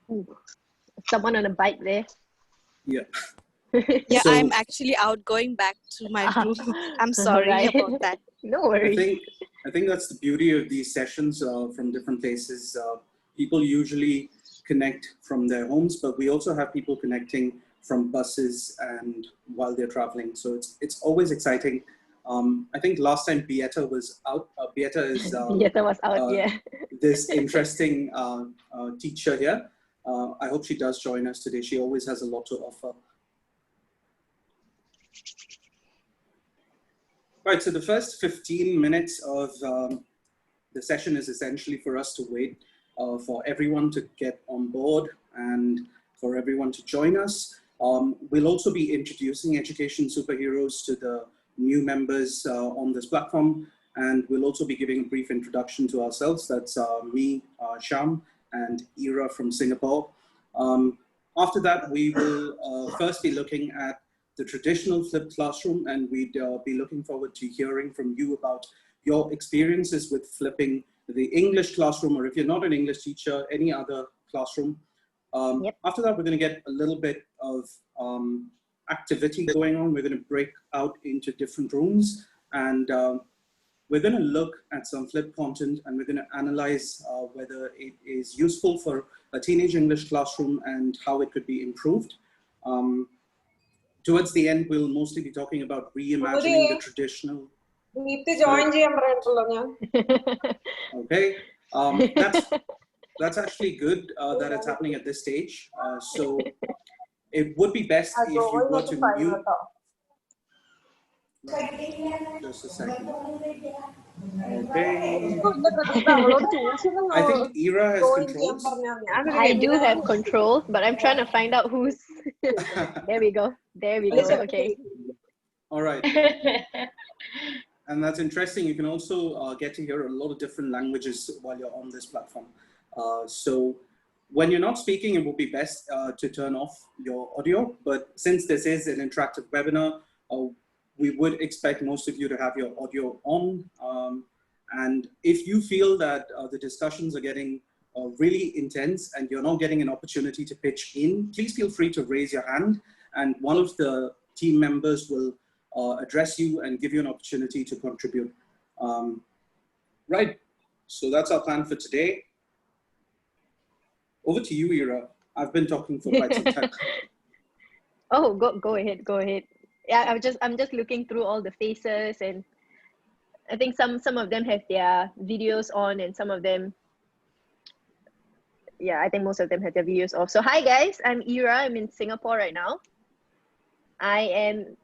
Ooh, someone on a bike there. Yeah. Yeah, So I'm actually out going back to my room. I'm sorry Right. about that. No worries. I think that's the beauty of these sessions from different places. People usually connect from their homes, but we also have people connecting from buses and while they're traveling. So it's always exciting. I think last time Beata was out. Beata is Beata was out, yeah. this interesting teacher here. I hope she does join us today. She always has a lot to offer. Right, so the first 15 minutes of the session is essentially for us to wait for everyone to get on board and for everyone to join us. We'll also be introducing Education Superheroes to the new members on this platform, and we'll also be giving a brief introduction to ourselves. That's me, Sham, and Ira from Singapore. After that, we will first be looking at the traditional flipped classroom, and we'd be looking forward to hearing from you about your experiences with flipping the English classroom, or if you're not an English teacher, any other classroom. After that, we're going to get a little bit of activity going on. We're going to break out into different rooms, and we're going to look at some flipped content, and we're going to analyze whether it is useful for a teenage English classroom and how it could be improved. Towards the end, we'll mostly be talking about reimagining the traditional. Okay, that's actually good that it's happening at this stage. So it would be best if you were to mute. Just a second. Okay. I think Ira has controls. I do have controls, but I'm trying to find out who's. There we go. There we go. Okay. All right. And that's interesting. You can also get to hear a lot of different languages while you're on this platform. So when you're not speaking, it would be best to turn off your audio. But since this is an interactive webinar, we would expect most of you to have your audio on. And if you feel that the discussions are getting really intense and you're not getting an opportunity to pitch in, please feel free to raise your hand, and one of the team members will address you and give you an opportunity to contribute. Right, so that's our plan for today. Over to you, Ira. I've been talking for quite some time. Oh, go ahead, go ahead. Yeah, I'm just looking through all the faces, and I think some of them have their videos on, and some of them, yeah, I think most of them have their videos off. So hi guys, I'm Ira. I'm in Singapore right now. I am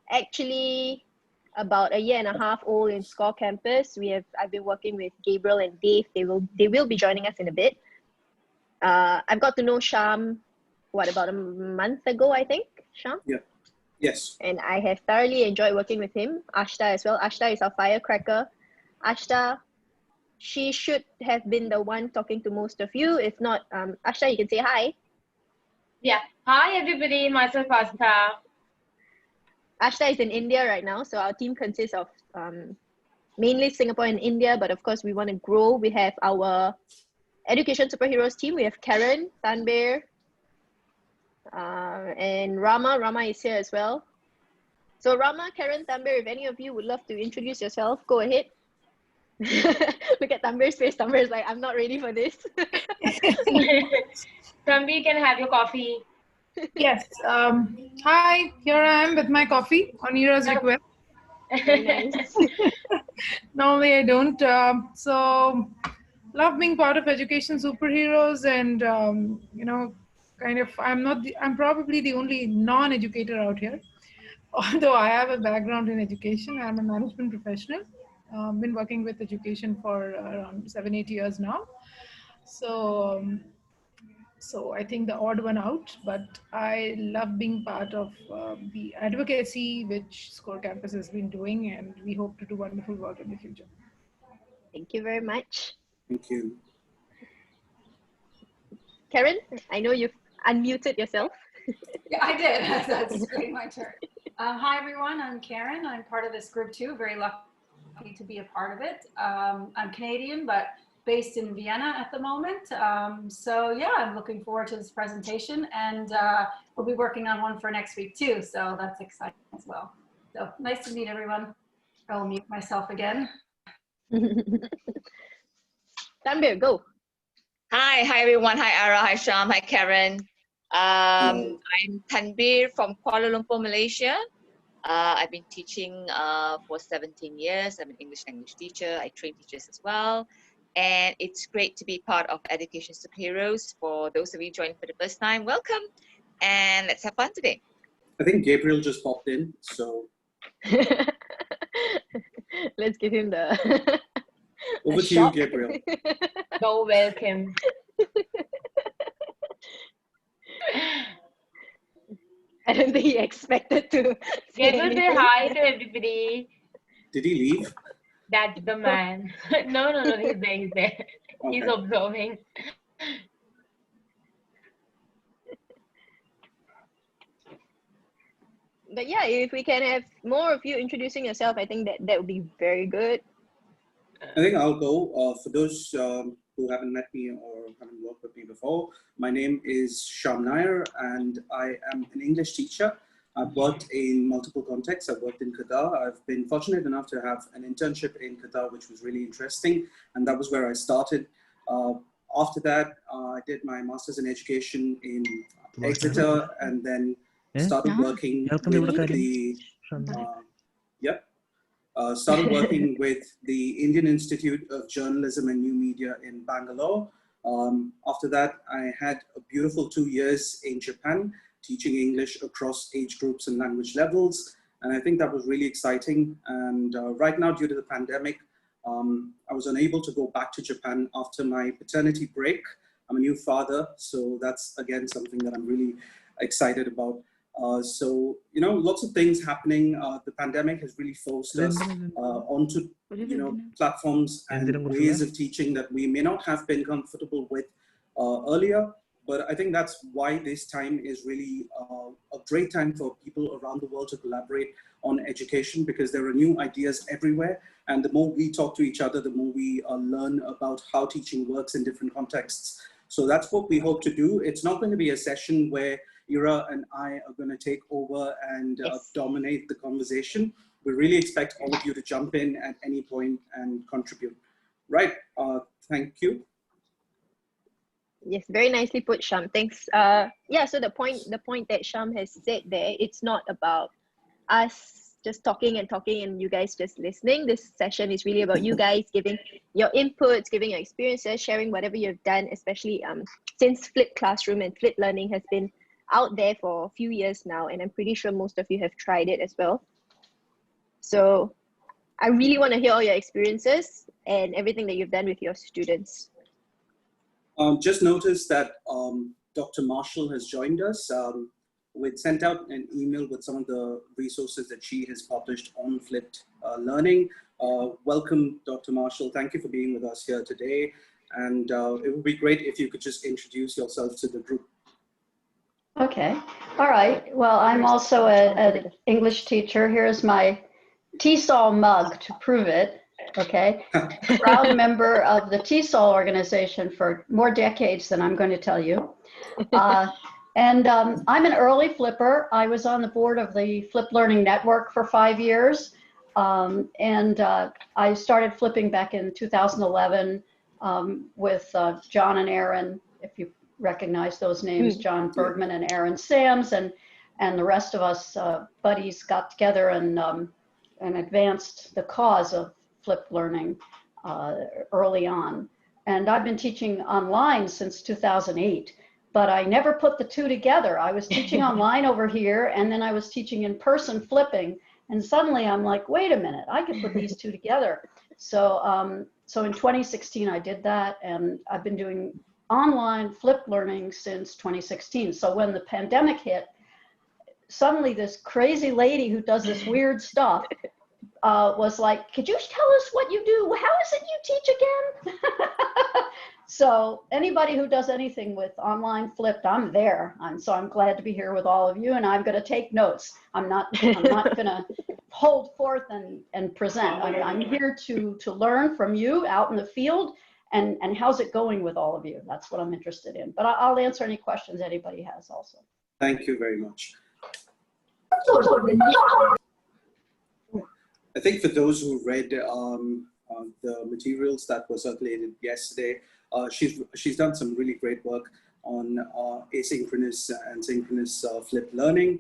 actually about a year and a half old in SCORE campus. I've been working with Gabriel and Dave. They will be joining us in a bit. I've got to know Sham, about a month ago, I think, Sham? Yeah. Yes. And I have thoroughly enjoyed working with him. Ashta as well. Ashta is our firecracker. Ashta, she should have been the one talking to most of you. If not, Ashta, you can say hi. Yeah. Hi, everybody. Myself, Ashta. Ashta is in India right now. So our team consists of mainly Singapore and India. But of course, we want to grow. We have our Education Superheroes team. We have Karen, Tanbir, and Rama. Rama is here as well. So Rama, Karen, Tanbir, if any of you would love to introduce yourself, go ahead. Look at Tanbir's face. Tanbir's like, I'm not ready for this. Tanbir, can have your coffee. Yes. Hi, here I am with my coffee on Ira's request. Very nice. Normally I don't. So love being part of Education Superheroes, and you know, kind of, I'm probably the only non-educator out here. Although I have a background in education, I'm a management professional. Been working with education for around 7-8 years now. So I think the odd one out, but I love being part of the advocacy which SCORE Campus has been doing, and we hope to do wonderful work in the future. Thank you very much. Thank you. Karen, I know you've unmuted yourself. Yeah, I did. That's pretty my turn. Hi, everyone. I'm Karen. I'm part of this group too. Very lucky to be a part of it. I'm Canadian, but based in Vienna at the moment. So yeah, I'm looking forward to this presentation, and we'll be working on one for next week too. So that's exciting as well. So nice to meet everyone. I'll mute myself again. Tanbir, go. Hi everyone. Hi Ara, hi Sham, hi Karen. I'm Tanbir from Kuala Lumpur, Malaysia. I've been teaching for 17 years. I'm an English language teacher. I train teachers as well. And it's great to be part of Education Superheroes. For those of you joining for the first time, welcome. And let's have fun today. I think Gabriel just popped in, so. Let's give him the Over to you, Gabriel. So welcome. I don't think he expected to Gabriel, say hi to everybody. Did he leave? That's the man. No, he's there, he's there. Okay. He's observing. But yeah, if we can have more of you introducing yourself, I think that would be very good. I think I'll go. For those who haven't met me or haven't worked with me before, my name is Subhash Nayyar, and I am an English teacher. I've worked in multiple contexts. I've worked in Qatar. I've been fortunate enough to have an internship in Qatar, which was really interesting, and that was where I started. After that, I did my master's in education in Exeter, and then started working with the started working with the Indian Institute of Journalism and New Media in Bangalore. After that, I had a beautiful 2 years in Japan, teaching English across age groups and language levels. And I think that was really exciting. And right now, due to the pandemic, I was unable to go back to Japan after my paternity break. I'm a new father, so that's again something that I'm really excited about. So, you know, lots of things happening. The pandemic has really forced us onto, you know, platforms and ways of teaching that we may not have been comfortable with earlier. But I think that's why this time is really a great time for people around the world to collaborate on education, because there are new ideas everywhere. And the more we talk to each other, the more we learn about how teaching works in different contexts. So that's what we hope to do. It's not going to be a session where Ira and I are going to take over and dominate the conversation. We really expect all of you to jump in at any point and contribute. Right, thank you. Yes, very nicely put, Sham. Thanks. Yeah, so the point that Sham has said there, it's not about us just talking and you guys just listening. This session is really about you guys giving your inputs, giving your experiences, sharing whatever you've done, especially since flipped classroom and flipped learning has been out there for a few years now, and I'm pretty sure most of you have tried it as well. So I really want to hear all your experiences and everything that you've done with your students. Just noticed that Dr. Marshall has joined us. We'd sent out an email with some of the resources that she has published on flipped learning. Welcome, Dr. Marshall. Thank you for being with us here today. And it would be great if you could just introduce yourself to the group. Okay. All right. Well, I'm also an English teacher. Here's my TESOL mug to prove it. Okay. Proud member of the TESOL organization for more decades than I'm going to tell you. And I'm an early flipper. I was on the board of the Flip Learning Network for 5 years. And I started flipping back in 2011 with John and Aaron, if you recognize those names, John Bergman and Aaron Sams, and the rest of us buddies got together and advanced the cause of flipped learning early on. And I've been teaching online since 2008, but I never put the two together. I was teaching online over here, and then I was teaching in person flipping, and suddenly I'm like, wait a minute, I could put these two together. So, so in 2016, I did that, and I've been doing online flipped learning since 2016. So when the pandemic hit, suddenly this crazy lady who does this weird stuff was like, could you tell us what you do? How is it you teach again? So anybody who does anything with online flipped, I'm there. So I'm glad to be here with all of you, and I'm going to take notes. I'm not going to hold forth and present. I'm here to learn from you out in the field and how's it going with all of you? That's what I'm interested in. But I'll answer any questions anybody has also. Thank you very much. I think for those who read the materials that were circulated yesterday, she's done some really great work on asynchronous and synchronous flipped learning.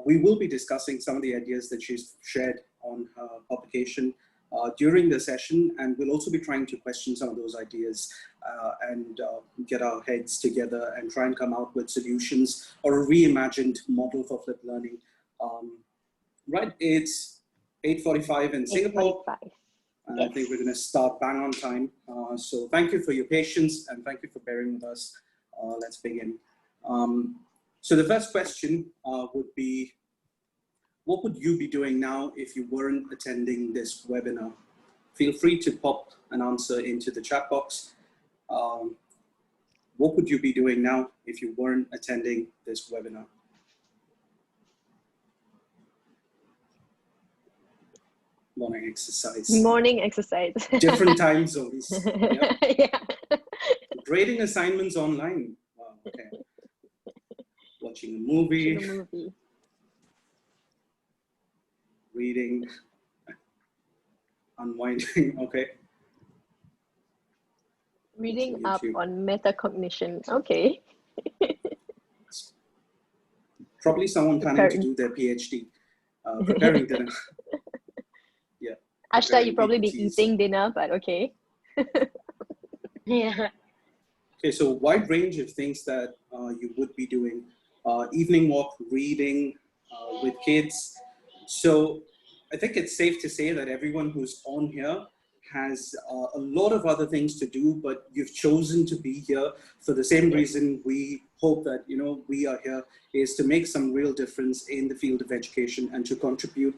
We will be discussing some of the ideas that she's shared on her publication during the session, and we'll also be trying to question some of those ideas and get our heads together and try and come out with solutions or a reimagined model for flipped learning. Right, it's 8:45 in Singapore. 8:45. And Yes. I think we're going to start bang on time. So thank you for your patience and thank you for bearing with us. Let's begin. So the first question would be, what would you be doing now if you weren't attending this webinar? Feel free to pop an answer into the chat box. What would you be doing now if you weren't attending this webinar? Morning exercise. Morning exercise. Different time zones. Yep. Yeah. Grading assignments online. Wow, okay. Watching a movie. Watching a movie. Reading. Unwinding. Okay. Reading Watching up YouTube. on metacognition. Okay. Probably someone planning to do their PhD. Preparing dinner. Yeah. Ashta, you probably be PhDs. eating dinner, but okay. Yeah. Okay, so wide range of things that you would be doing. Evening walk, reading with kids. So I think it's safe to say that everyone who's on here has a lot of other things to do, but you've chosen to be here for the same reason we hope that, you know, we are here, is to make some real difference in the field of education and to contribute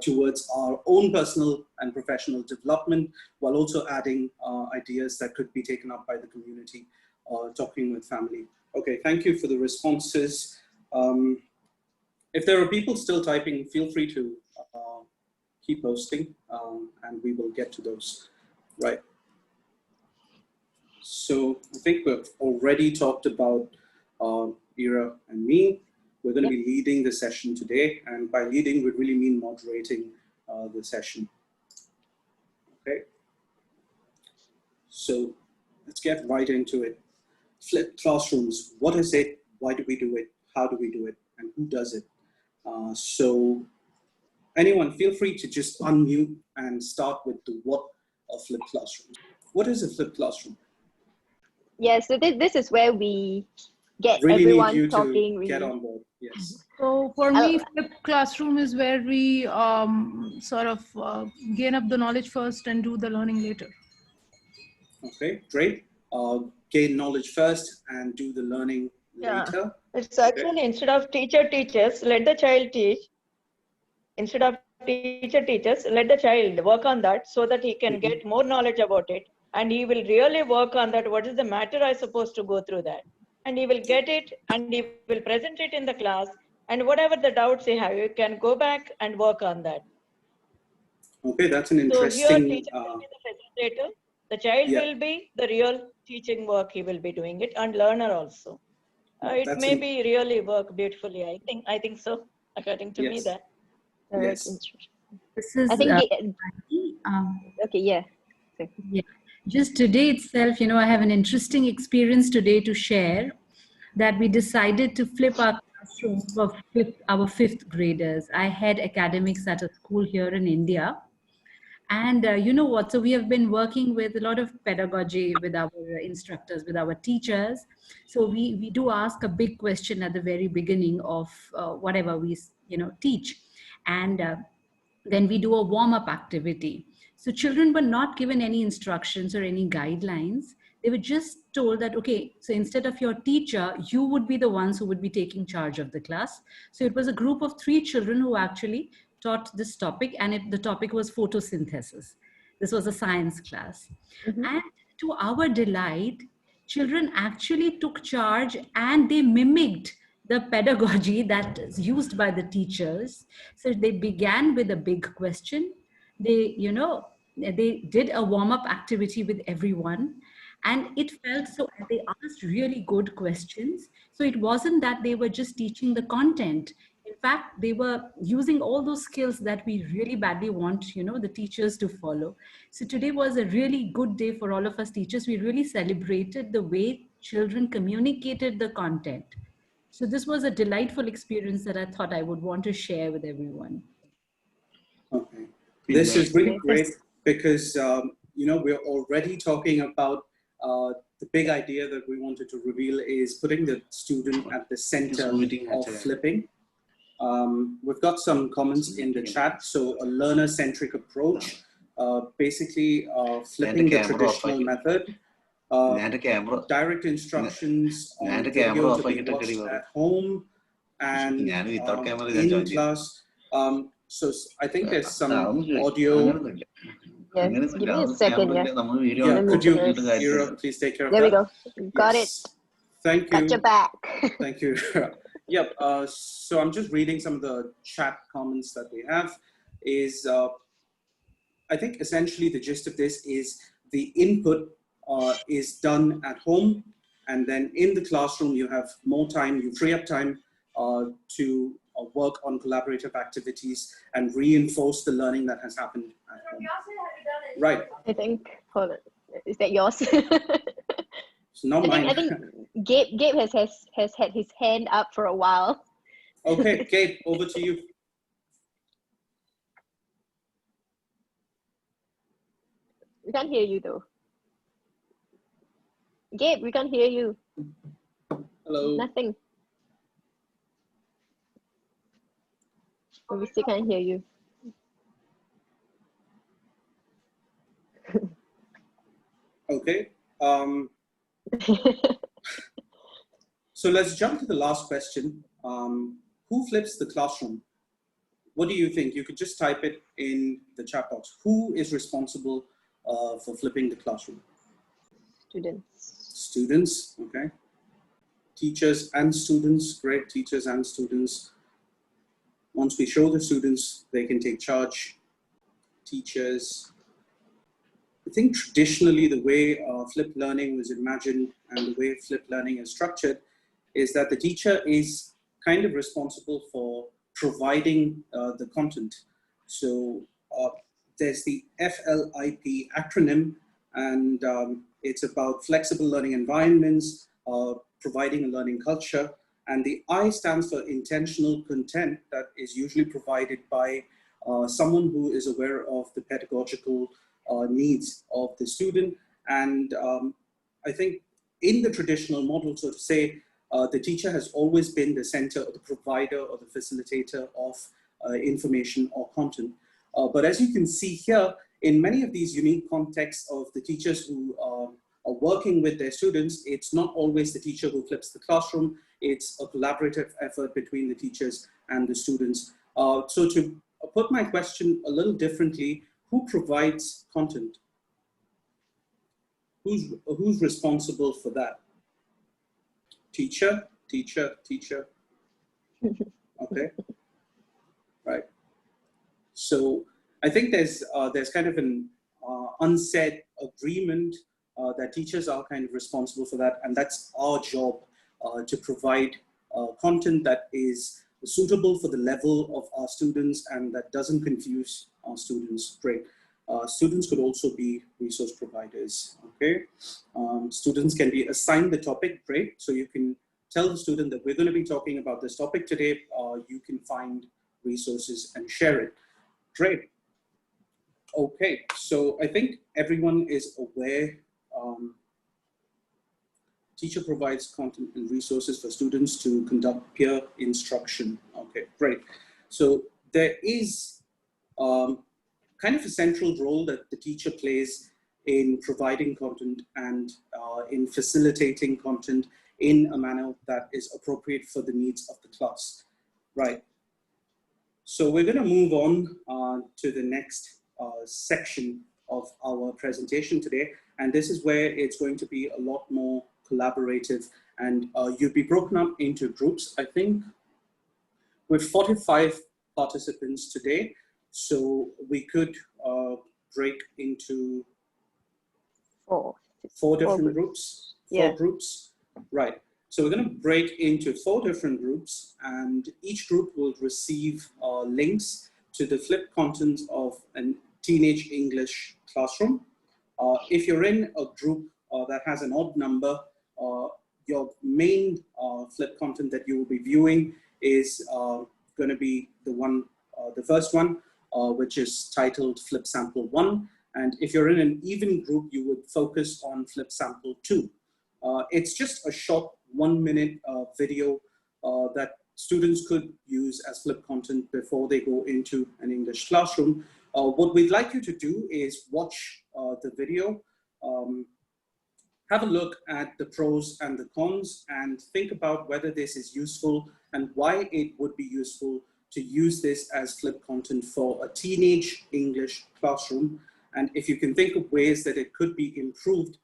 towards our own personal and professional development, while also adding ideas that could be taken up by the community, talking with family. Okay, thank you for the responses. If there are people still typing, feel free to keep posting and we will get to those. Right. So I think we've already talked about Ira and me. We're going to be leading the session today, and by leading, we really mean moderating the session. Okay. So let's get right into it. Flipped classrooms. What is it? Why do we do it? How do we do it? And who does it? So anyone, feel free to just unmute and start with the what of flipped classroom. What is a flipped classroom? Yeah, so this is where we get Really everyone need you talking. to get on board. Yes. So for me, flipped classroom is where we sort of gain up the knowledge first and do the learning later. Okay, great. Gain knowledge first and do the learning later. It's actually instead of teacher teaches, let the child teach. Instead of teacher teaches, let the child work on that so that he can get more knowledge about it. And he will really work on that. What is the matter I supposed to go through that? And he will get it and he will present it in the class. And whatever the doubts he have, you can go back and work on that. Okay, that's an So here interesting. teacher will be the facilitator. The child will be the real teaching work. He will be doing it, and learner also. It may be really work beautifully. I think so. According to me, that. Yes. This is. I think. Okay. Yeah. Yeah. Just today itself, you know, I have an interesting experience today to share. That we decided to flip our classroom for our fifth graders. I had academics at a school here in India. And you know what, so we have been working with a lot of pedagogy with our instructors, with our teachers. So we do ask a big question at the very beginning of whatever we, you know, teach. And then we do a warm-up activity. So children were not given any instructions or any guidelines. They were just told that, okay, so instead of your teacher, you would be the ones who would be taking charge of the class. So it was a group of 3 children who actually taught this topic, and the topic was photosynthesis. This was a science class. And to our delight, children actually took charge and they mimicked the pedagogy that is used by the teachers. So they began with a big question. They, you know, they did a warm-up activity with everyone, and it felt so, they asked really good questions. So it wasn't that they were just teaching the content. In fact, they were using all those skills that we really badly want, you know, the teachers to follow. So today was a really good day for all of us teachers. We really celebrated the way children communicated the content. So this was a delightful experience that I thought I would want to share with everyone. Okay. This is really great because, you know, we're already talking about the big idea that we wanted to reveal is putting the student at the center of flipping. We've got some comments in the chat. So a learner-centric approach, basically flipping the traditional method, direct instructions on video to be watched at home and in class. So I think there's some audio. Yes, give me a second. Yeah, Yeah, could you, Ira, please take care of that? There we go. Got it. Thank you. Got your back. Thank you. Yep. So I'm just reading some of the chat comments that we have. I think essentially the gist of this is the input is done at home, and then in the classroom you have more time, you free up time to work on collaborative activities and reinforce the learning that has happened at home. Right. I think, hold on, is that yours? It's not mine. I think Gabe has had his hand up for a while. Okay, Gabe, over to you. We can't hear you though. Gabe, we can't hear you. Hello. Nothing. We still can't hear you. Okay. So let's jump to the last question. Who flips the classroom? What do you think? You could just type it in the chat box. Who is responsible for flipping the classroom? Students. Students, okay. Teachers and students, great, teachers and students. Once we show the students, they can take charge. Teachers. I think traditionally the way flipped learning was imagined and the way flipped learning is structured is that the teacher is kind of responsible for providing the content. So there's the FLIP acronym, and it's about flexible learning environments, providing a learning culture. And the I stands for intentional content that is usually provided by someone who is aware of the pedagogical needs of the student. And I think in the traditional model, so to say, the teacher has always been the center, or the provider, or the facilitator of information or content. But as you can see here, in many of these unique contexts of the teachers who are working with their students, it's not always the teacher who flips the classroom. It's a collaborative effort between the teachers and the students. So to put my question a little differently, who provides content? Who's responsible for that? Teacher, teacher, teacher. Okay, right. So I think there's kind of an unsaid agreement that teachers are kind of responsible for that, and that's our job to provide content that is suitable for the level of our students and that doesn't confuse our students. Great. Students could also be resource providers, okay? Students can be assigned the topic, great. So you can tell the student that we're going to be talking about this topic today. You can find resources and share it. Great. Okay, so I think everyone is aware. Teacher provides content and resources for students to conduct peer instruction. Okay, great. So there is kind of a central role that the teacher plays in providing content and in facilitating content in a manner that is appropriate for the needs of the class. Right. So we're going to move on to the next section of our presentation today. And this is where it's going to be a lot more collaborative, and you'll be broken up into groups, I think, with 45 participants today. So we could break into Four. four different groups. Yeah. Four groups, right. So we're going to break into 4 different groups, and each group will receive links to the flipped content of a teenage English classroom. If you're in a group that has an odd number, your main flipped content that you will be viewing is going to be the first one, which is titled Flip Sample 1. And if you're in an even group, you would focus on Flip Sample 2. It's just a short 1-minute video that students could use as flip content before they go into an English classroom. What we'd like you to do is watch the video, have a look at the pros and the cons, and think about whether this is useful and why it would be useful to use this as flip content for a teenage English classroom. And if you can think of ways that it could be improved,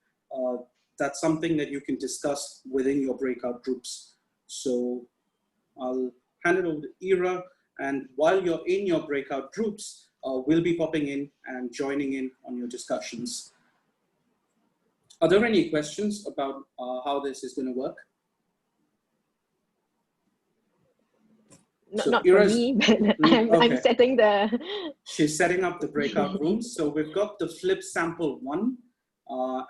that's something that you can discuss within your breakout groups. So I'll hand it over to Ira, and while you're in your breakout groups, we'll be popping in and joining in on your discussions. Are there any questions about how this is going to work? So not for me, but I'm setting the... She's setting up the breakout rooms. So we've got the flip sample 1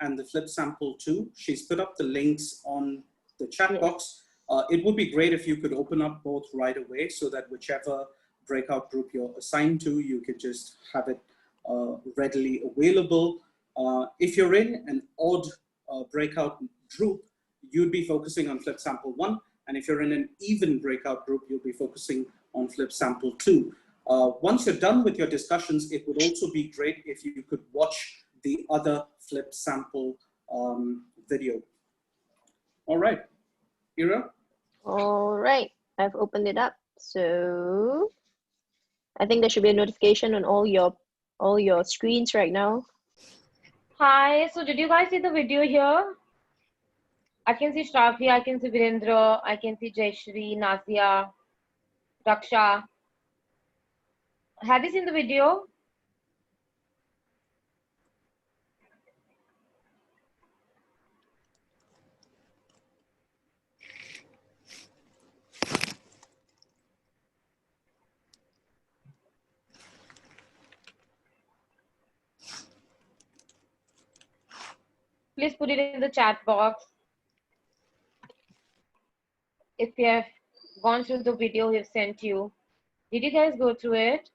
and the flip sample 2. She's put up the links on the chat box. It would be great if you could open up both right away so that whichever breakout group you're assigned to, you could just have it readily available. If you're in an odd breakout group, you'd be focusing on flip sample 1. And if you're in an even breakout group, you'll be focusing on flip sample 2. Once you're done with your discussions, it would also be great if you could watch the other flip sample video. All right, Ira? All right, I've opened it up. So I think there should be a notification on all your screens right now. Hi, so did you guys see the video here? I can see Shravi, I can see Virendra, I can see Jayashri, Nazia, Raksha. Have you seen the video? Please put it in the chat box. If you have gone through the video we've sent you. Did you guys go through it?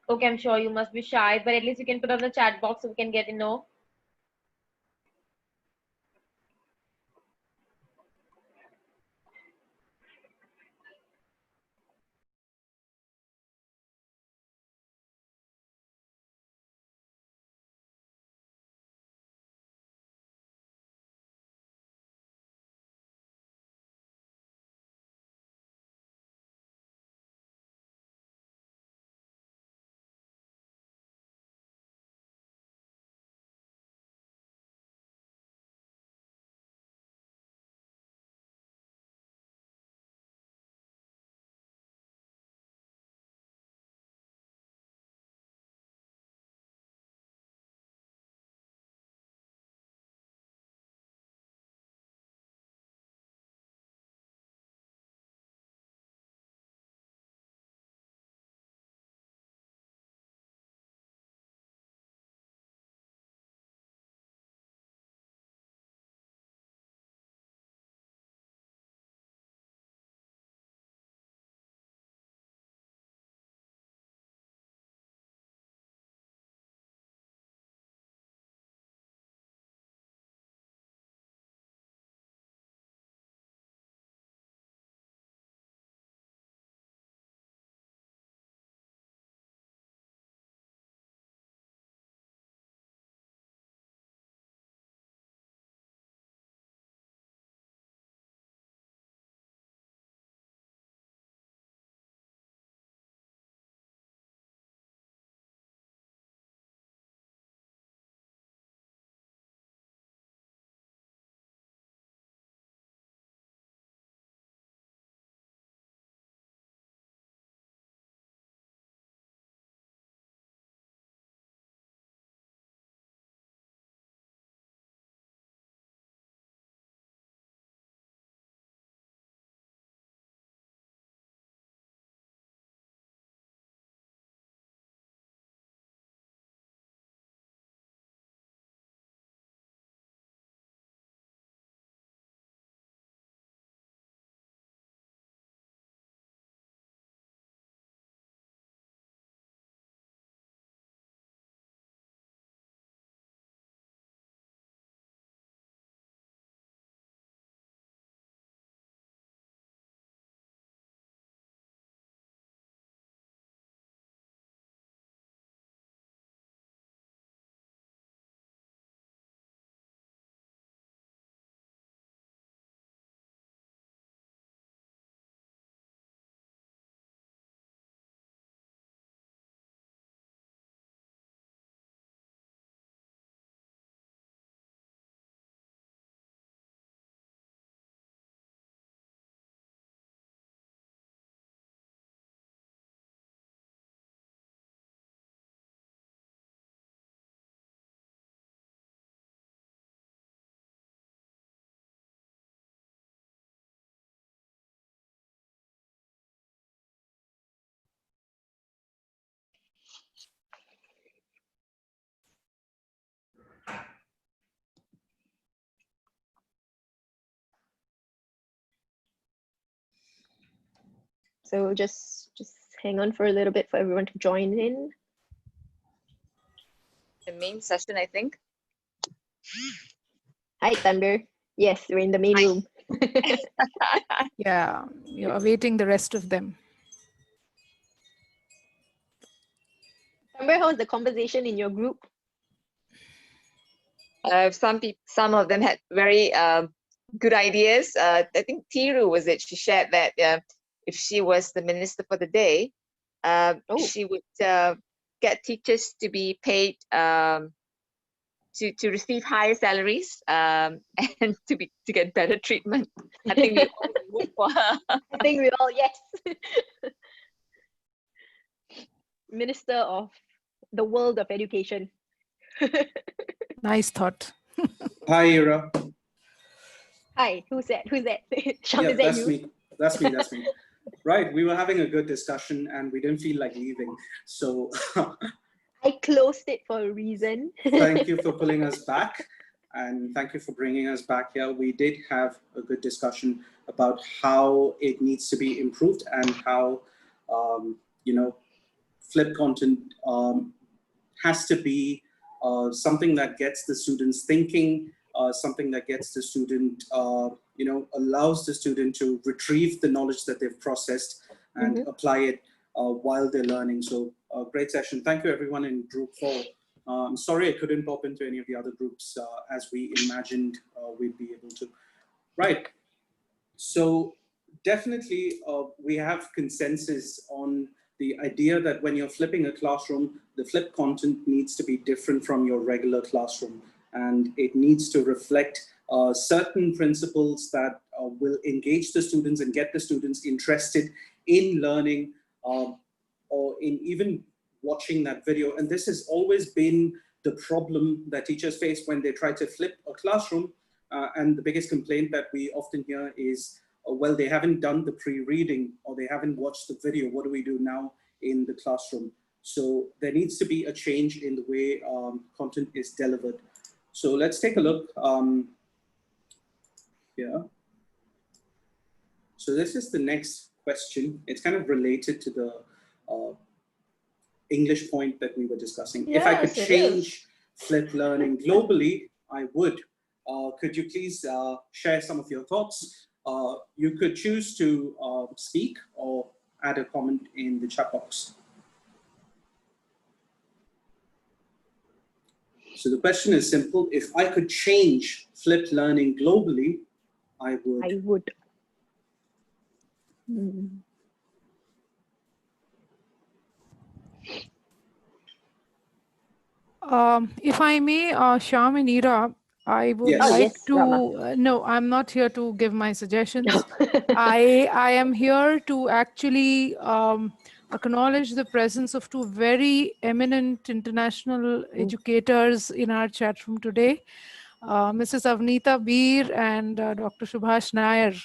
Okay, I'm sure you must be shy, but at least you can put on the chat box so we can get to know. So just hang on for a little bit for everyone to join in. The main session, I think. Hi, Thunder. Yes, we're in the main room. Yeah, you're awaiting the rest of them. Thunder, how's the conversation in your group? Some of them had very good ideas. I think Tiru was it. She shared that if she was the minister for the day, she would get teachers to be paid to receive higher salaries and to get better treatment. I think we all vote for her. I think we all, yes. Minister of the world of education. Nice thought. Hi, Ira. Hi, who's that? Sham, Yeah, is that that's you? me. That's me. That's me. Right. We were having a good discussion and we didn't feel like leaving. So I closed it for a reason. thank you for pulling us back. And thank you for bringing us back here. We did have a good discussion about how it needs to be improved and how, flipped content has to be something that gets the students thinking, something that gets the student, allows the student to retrieve the knowledge that they've processed and apply it while they're learning. So great session. Thank you everyone in group 4. I'm sorry I couldn't pop into any of the other groups as we imagined we'd be able to. Right. So definitely we have consensus on the idea that when you're flipping a classroom, the flipped content needs to be different from your regular classroom. And it needs to reflect certain principles that will engage the students and get the students interested in learning or in even watching that video. And this has always been the problem that teachers face when they try to flip a classroom. And the biggest complaint that we often hear is, well, they haven't done the pre-reading or they haven't watched the video. What do we do now in the classroom? So there needs to be a change in the way content is delivered. So let's take a look here. So this is the next question. It's kind of related to the English point that we were discussing. Yes, if I could change flipped learning globally, I would. Could you please share some of your thoughts? You could choose to speak or add a comment in the chat box. So the question is simple. If I could change flipped learning globally, I would. I would. If I may, Shyam and Ira, I would Yes. like yes, to, no, I'm not here to give my suggestions. I am here to actually acknowledge the presence of 2 very eminent international educators in our chat room today, Mrs. Avneeta Beer and Dr. Subhash Nayyar,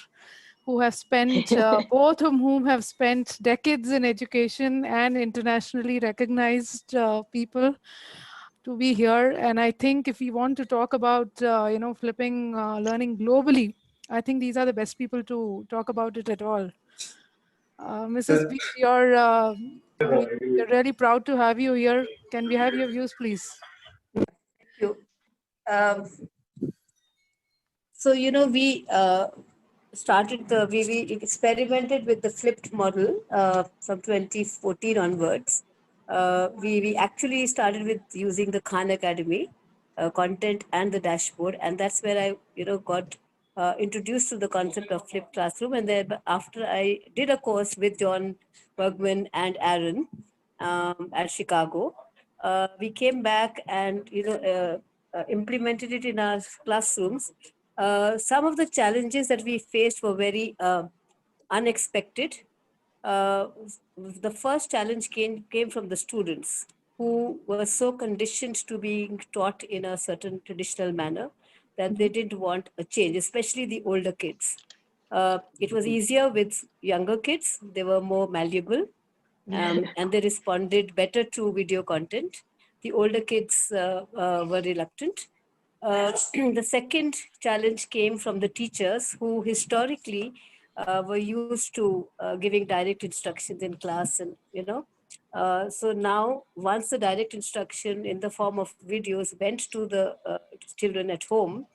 who have spent, both of whom have spent decades in education and internationally recognized people to be here. And I think if we want to talk about, flipping learning globally, I think these are the best people to talk about it at all. Mrs. B, we're really proud to have you here. Can we have your views, please? Thank you. So, we we experimented with the flipped model from 2014 onwards. We actually started with using the Khan Academy content and the dashboard, and that's where I got introduced to the concept of flipped classroom. And then after I did a course with John Bergman and Aaron at Chicago, we came back and implemented it in our classrooms. Some of the challenges that we faced were very unexpected. The first challenge came from the students who were so conditioned to being taught in a certain traditional manner that they didn't want a change, especially the older kids. It was easier with younger kids. They were more malleable and they responded better to video content. The older kids were reluctant. The second challenge came from the teachers who historically were used to giving direct instructions in class, and so now once the direct instruction in the form of videos went to the children at home,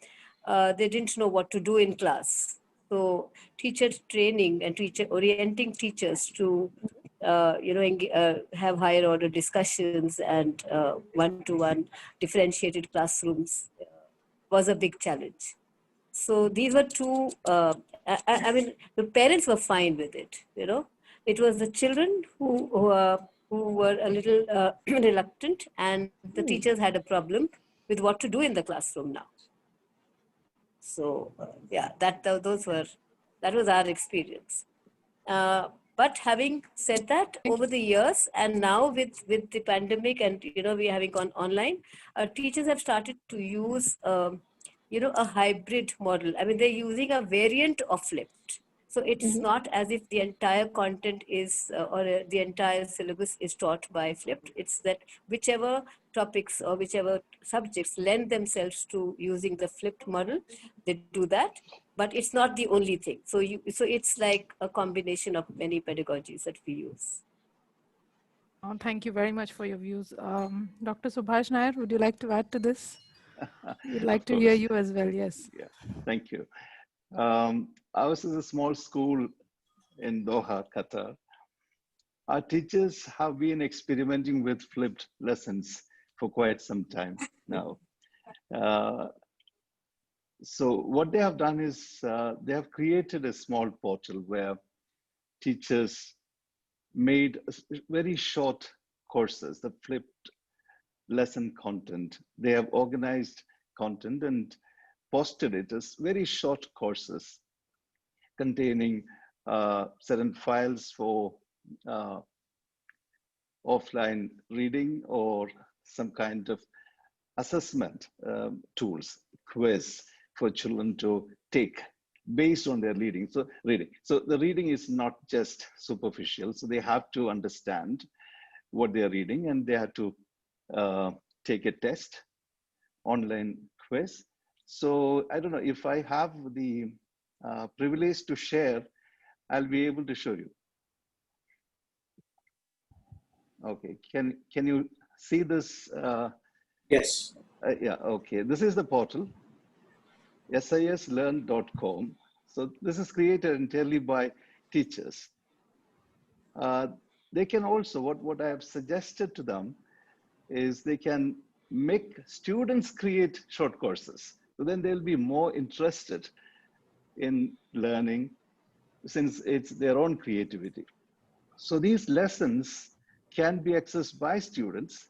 they didn't know what to do in class. So teacher training and teacher orienting teachers to have higher order discussions and one-to-one differentiated classrooms was a big challenge. So these were two, I mean, the parents were fine with it, It was the children who were a little reluctant, and the teachers had a problem with what to do in the classroom now. So yeah, that was our experience. But having said that, over the years, and now with the pandemic, and we having gone online, teachers have started to use a hybrid model. I mean, they're using a variant of flipped. So it's not as if the entire content is the entire syllabus is taught by flipped. It's that whichever topics or whichever subjects lend themselves to using the flipped model, they do that. But it's not the only thing. So it's like a combination of many pedagogies that we use. Thank you very much for your views. Dr. Subhash Nayyar, would you like to add to this? We'd like to hear you as well, yes. Yeah, thank you. Ours is a small school in Doha, Qatar. Our teachers have been experimenting with flipped lessons for quite some time now. So what they have done is they have created a small portal where teachers made very short courses, the flipped lesson content. They have organized content and posted it as very short courses containing certain files for offline reading or some kind of assessment tools, quiz for children to take based on their reading. So the reading is not just superficial. So they have to understand what they are reading, and they have to take a test, online quiz. So I don't know if I have the privilege to share, I'll be able to show you. Okay, can you see this? Yes. Yeah, okay. This is the portal, sislearn.com. So this is created entirely by teachers. They can also, what I have suggested to them is they can make students create short courses. So then they'll be more interested in learning since it's their own creativity. So these lessons can be accessed by students.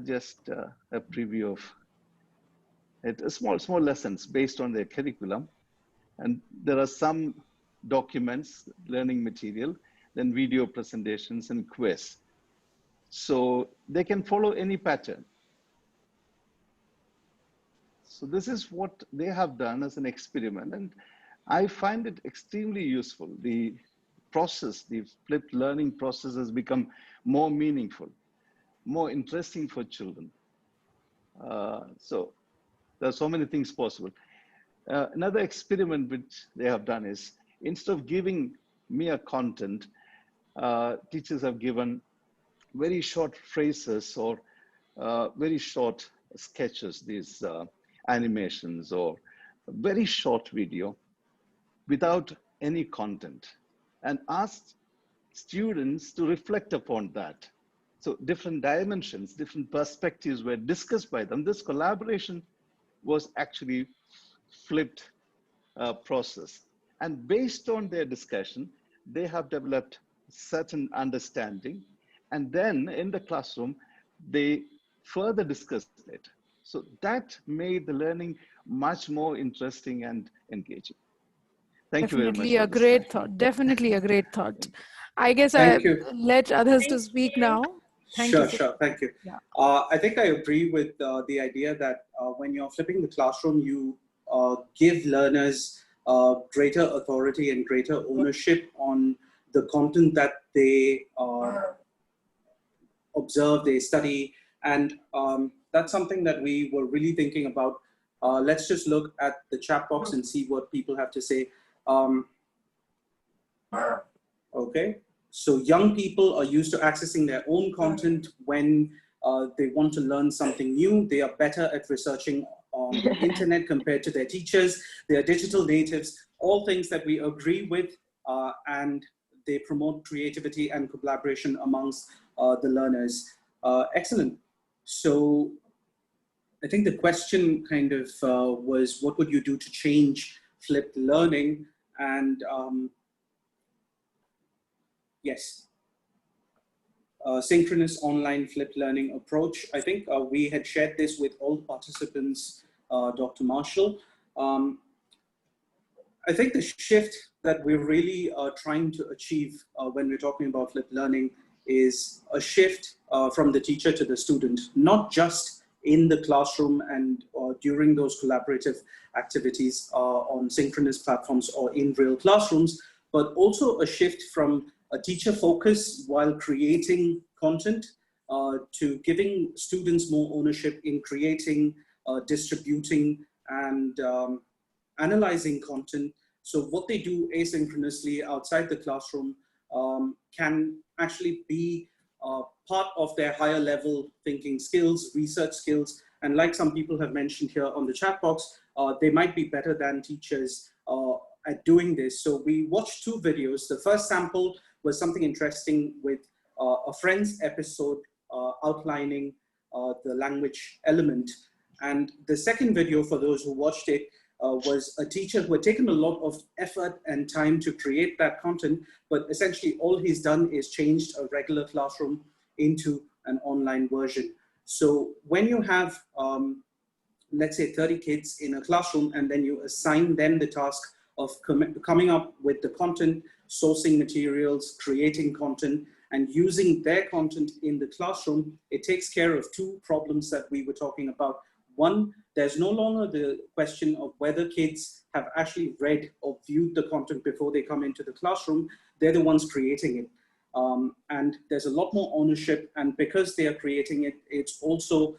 Just a preview of it, small lessons based on their curriculum. And there are some documents, learning material, then video presentations and quiz. So they can follow any pattern. So this is what they have done as an experiment. And I find it extremely useful. The process, the flipped learning process has become more meaningful, more interesting for children. So there are so many things possible. Another experiment which they have done is, instead of giving mere content, teachers have given very short phrases or very short sketches, these animations or very short video without any content, and asked students to reflect upon that. So different dimensions, different perspectives were discussed by them. This collaboration was actually flipped process. And based on their discussion, they have developed certain understanding. And then in the classroom, they further discussed it. So that made the learning much more interesting and engaging. Thank you very much. Definitely a great thought. Definitely a great thought. I guess I let others to speak now. Thank you. Sure, thank you. Yeah. I think I agree with the idea that when you're flipping the classroom, you give learners greater authority and greater ownership on the content that they observe, they study. And that's something that we were really thinking about. Let's just look at the chat box and see what people have to say. Okay, so young people are used to accessing their own content when they want to learn something new. They are better at researching on the internet compared to their teachers. They are digital natives, all things that we agree with, and they promote creativity and collaboration amongst the learners. Excellent. So I think the question kind of was, what would you do to change flipped learning? And yes, synchronous online flipped learning approach. I think we had shared this with all participants, Dr. Marshall. I think the shift that we're really trying to achieve when we're talking about flipped learning is a shift from the teacher to the student, not just in the classroom and during those collaborative activities on synchronous platforms or in real classrooms, but also a shift from a teacher focus while creating content to giving students more ownership in creating, distributing, and analyzing content. So what they do asynchronously outside the classroom can actually be part of their higher level thinking skills, research skills. And like some people have mentioned here on the chat box, they might be better than teachers at doing this. So we watched two videos. The first sample was something interesting with a Friends episode outlining the language element. And the second video, for those who watched it, was a teacher who had taken a lot of effort and time to create that content, but essentially all he's done is changed a regular classroom into an online version. So when you have, let's say 30 kids in a classroom, and then you assign them the task of coming up with the content, sourcing materials, creating content, and using their content in the classroom, it takes care of two problems that we were talking about. One, there's no longer the question of whether kids have actually read or viewed the content before they come into the classroom. They're the ones creating it. And there's a lot more ownership, and because they are creating it, it's also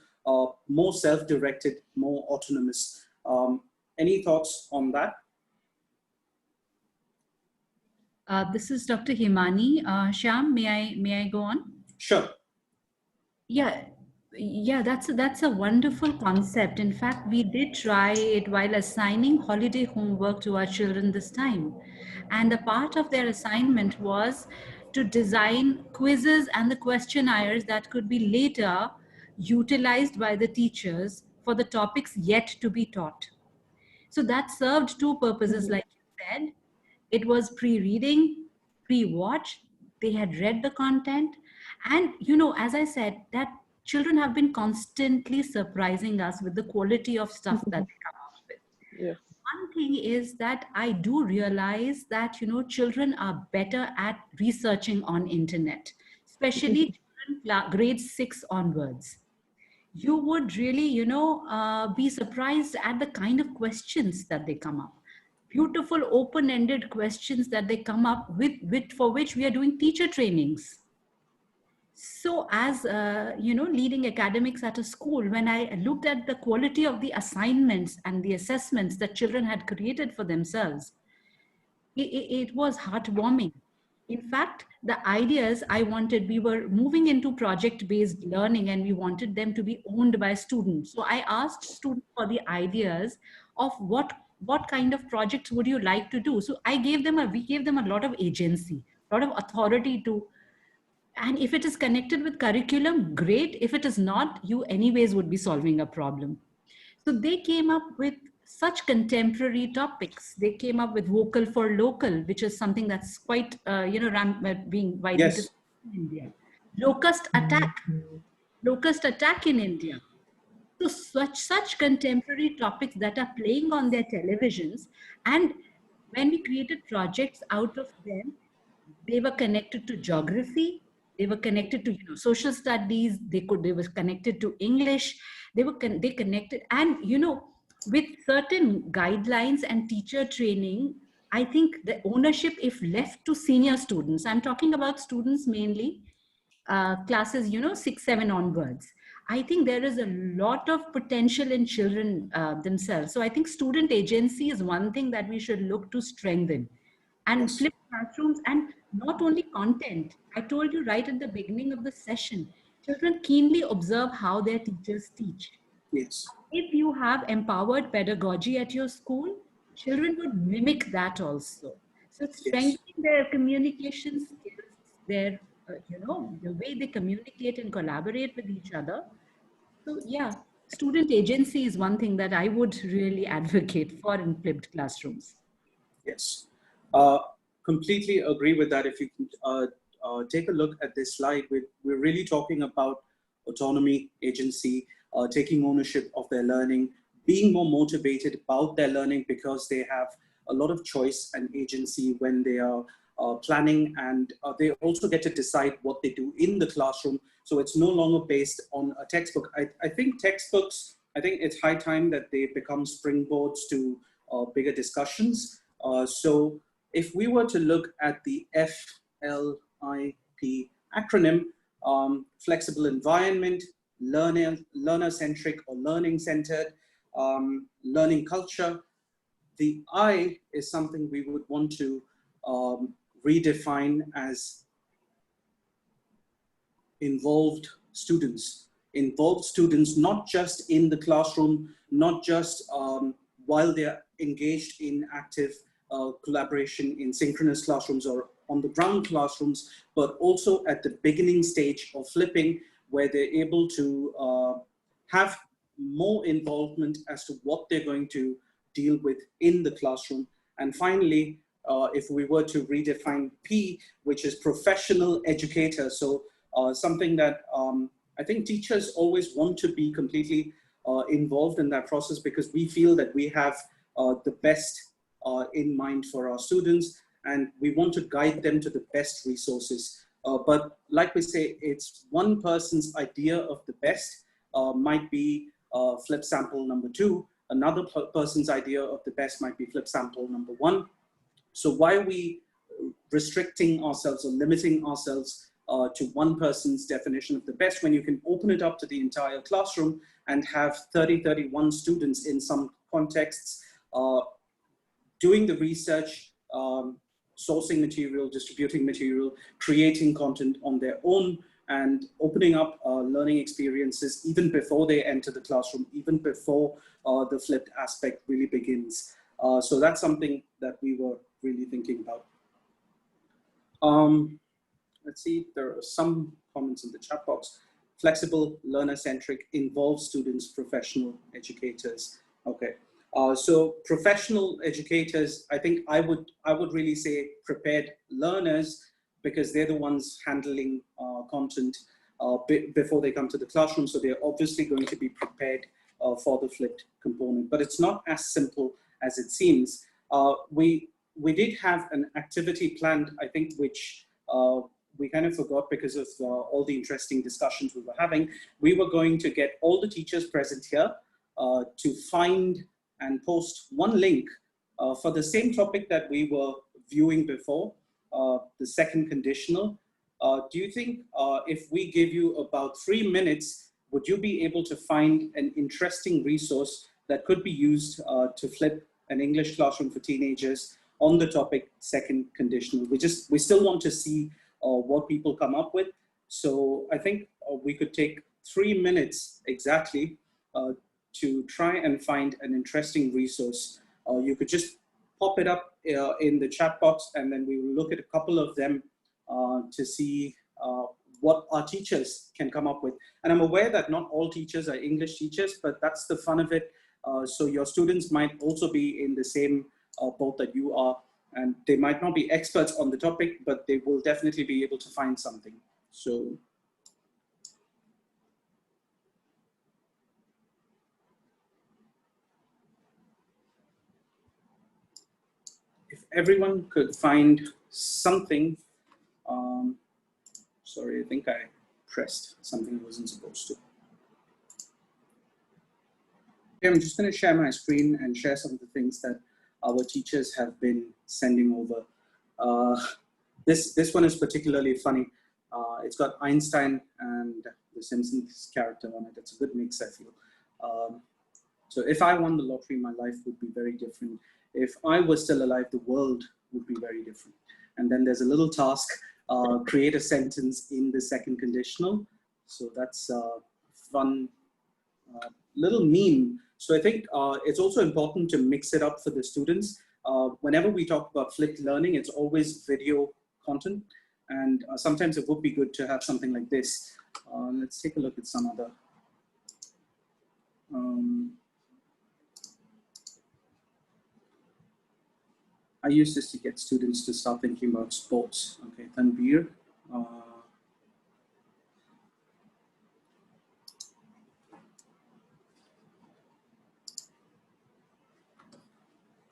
more self-directed, more autonomous. Any thoughts on that? This is Dr. Himani. Shyam, may I go on? Sure. Yeah, that's a wonderful concept. In fact, we did try it while assigning holiday homework to our children this time. And a part of their assignment was to design quizzes and the questionnaires that could be later utilized by the teachers for the topics yet to be taught. So that served two purposes, like you said. It was pre-reading, pre-watch. They had read the content. And, as I said, that children have been constantly surprising us with the quality of stuff that they come up with. Yes. One thing is that I do realize that, children are better at researching on internet, especially children grades 6 onwards. You would really, be surprised at the kind of questions that they come up. Beautiful open-ended questions that they come up with for which we are doing teacher trainings. So as, leading academics at a school, when I looked at the quality of the assignments and the assessments that children had created for themselves, it was heartwarming. In fact, the ideas we were moving into project-based learning, and we wanted them to be owned by students. So I asked students for the ideas of what kind of projects would you like to do. So we gave them a lot of agency, a lot of authority to. And if it is connected with curriculum, great. If it is not, you anyways would be solving a problem. So they came up with such contemporary topics. They came up with vocal for local, which is something that's quite, being widely discussed in India. Locust attack in India. So such contemporary topics that are playing on their televisions. And when we created projects out of them, they were connected to geography. They were connected to social studies. They were connected to English. They connected, and with certain guidelines and teacher training, I think the ownership, if left to senior students, I'm talking about students mainly, classes 6, 7 onwards. I think there is a lot of potential in children themselves. So I think student agency is one thing that we should look to strengthen. And Yes. flip classrooms, and not only content. I told you right at the beginning of the session, children keenly observe how their teachers teach. Yes. If you have empowered pedagogy at your school, children would mimic that also. So Yes. strengthening their communication skills, their, the way they communicate and collaborate with each other. So yeah, student agency is one thing that I would really advocate for in flipped classrooms. Yes. Completely agree with that. If you can take a look at this slide, we're really talking about autonomy, agency, taking ownership of their learning, being more motivated about their learning because they have a lot of choice and agency when they are planning, and they also get to decide what they do in the classroom. So it's no longer based on a textbook. I think textbooks, I think it's high time that they become springboards to bigger discussions. So if we were to look at the FLIP acronym, flexible environment, learner-centric or learning-centered, learning culture, the I is something we would want to redefine as involved students. Involved students, not just in the classroom, not just while they're engaged in active collaboration in synchronous classrooms or on the ground classrooms, but also at the beginning stage of flipping, where they're able to have more involvement as to what they're going to deal with in the classroom. And finally, if we were to redefine P, which is professional educator. So something that I think teachers always want to be completely involved in that process, because we feel that we have the best in mind for our students, and we want to guide them to the best resources. But like we say, it's one person's idea of the best might be flip sample number 2. Another person's idea of the best might be flip sample number 1. So why are we restricting ourselves or limiting ourselves to one person's definition of the best when you can open it up to the entire classroom and have 30, 31 students in some contexts doing the research, sourcing material, distributing material, creating content on their own, and opening up learning experiences even before they enter the classroom, even before the flipped aspect really begins. So that's something that we were really thinking about. Let's see, there are some comments in the chat box. Flexible, learner-centric, involved students, professional educators. Okay, so professional educators, I think I would really say prepared learners, because they're the ones handling content before they come to the classroom. So they're obviously going to be prepared for the flipped component, but it's not as simple as it seems. We did have an activity planned, I think, which we kind of forgot because of all the interesting discussions we were having. We were going to get all the teachers present here to find and post one link for the same topic that we were viewing before, the second conditional. Do you think if we give you about 3 minutes, would you be able to find an interesting resource that could be used to flip an English classroom for teenagers on the topic second conditional? We still want to see what people come up with. So I think we could take 3 minutes exactly to try and find an interesting resource. You could just pop it up in the chat box, and then we will look at a couple of them to see what our teachers can come up with. And I'm aware that not all teachers are English teachers, but that's the fun of it. So your students might also be in the same boat that you are, and they might not be experts on the topic, but they will definitely be able to find something. So if everyone could find something, sorry, I think I pressed something I wasn't supposed to. Okay, I'm just going to share my screen and share some of the things that our teachers have been sending over. This one is particularly funny. It's got Einstein and the Simpsons character on it. It's a good mix, I feel. So if I won the lottery, my life would be very different. If I was still alive, the world would be very different. And then there's a little task, create a sentence in the second conditional. So that's a fun little meme. So I think it's also important to mix it up for the students. Whenever we talk about flipped learning, it's always video content. And sometimes it would be good to have something like this. Let's take a look at some other. I use this to get students to start thinking about sports. Okay, Tanbir.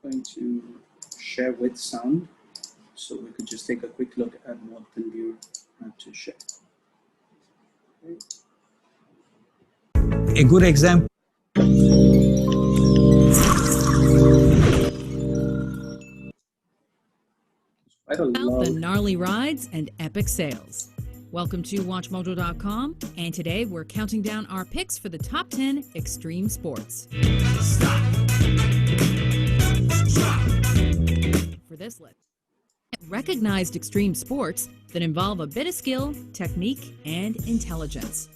Going to share with sound, so we could just take a quick look at what Tanbir had to share. Okay. A good example. About the gnarly rides and epic sales. Welcome to WatchMojo.com, and today we're counting down our picks for the top 10 extreme sports. Stop. For this list, recognized extreme sports that involve a bit of skill, technique, and intelligence.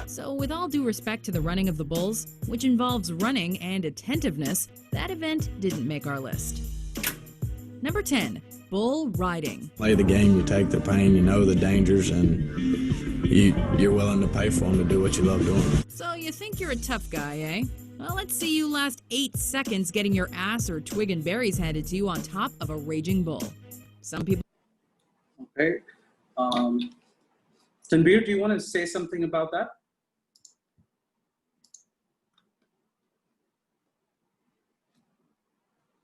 So with all due respect to the running of the bulls, which involves running and attentiveness, that event didn't make our list. Number 10, bull riding. Play the game, you take the pain, you know the dangers, and you're willing to pay for them to do what you love doing. So you think you're a tough guy, eh? Well, let's see you last 8 seconds getting your ass or twig and berries handed to you on top of a raging bull. Some people... Okay. Tanbir, do you want to say something about that?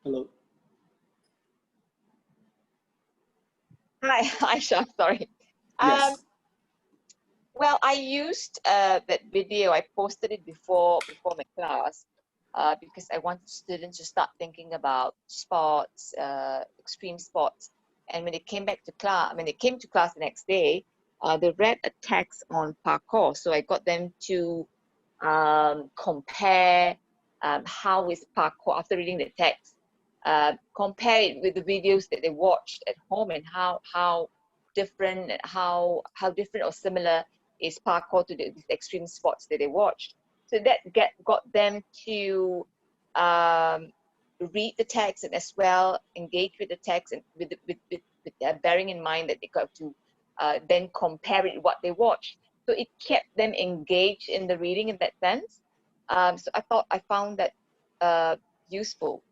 Hello. Hi, Shah, sorry. Yes. Well, I used that video. I posted it before my class because I want students to start thinking about sports, extreme sports. And when they came back to class, when they came to class the next day, they read a text on parkour. So I got them to compare how is parkour after reading the text. Compare it with the videos that they watched at home and how different different or similar is parkour to the extreme sports that they watched. So that got them to read the text and as well engage with the text and with bearing in mind that they got to then compare it with what they watched. So it kept them engaged in the reading in that sense. So I found that useful.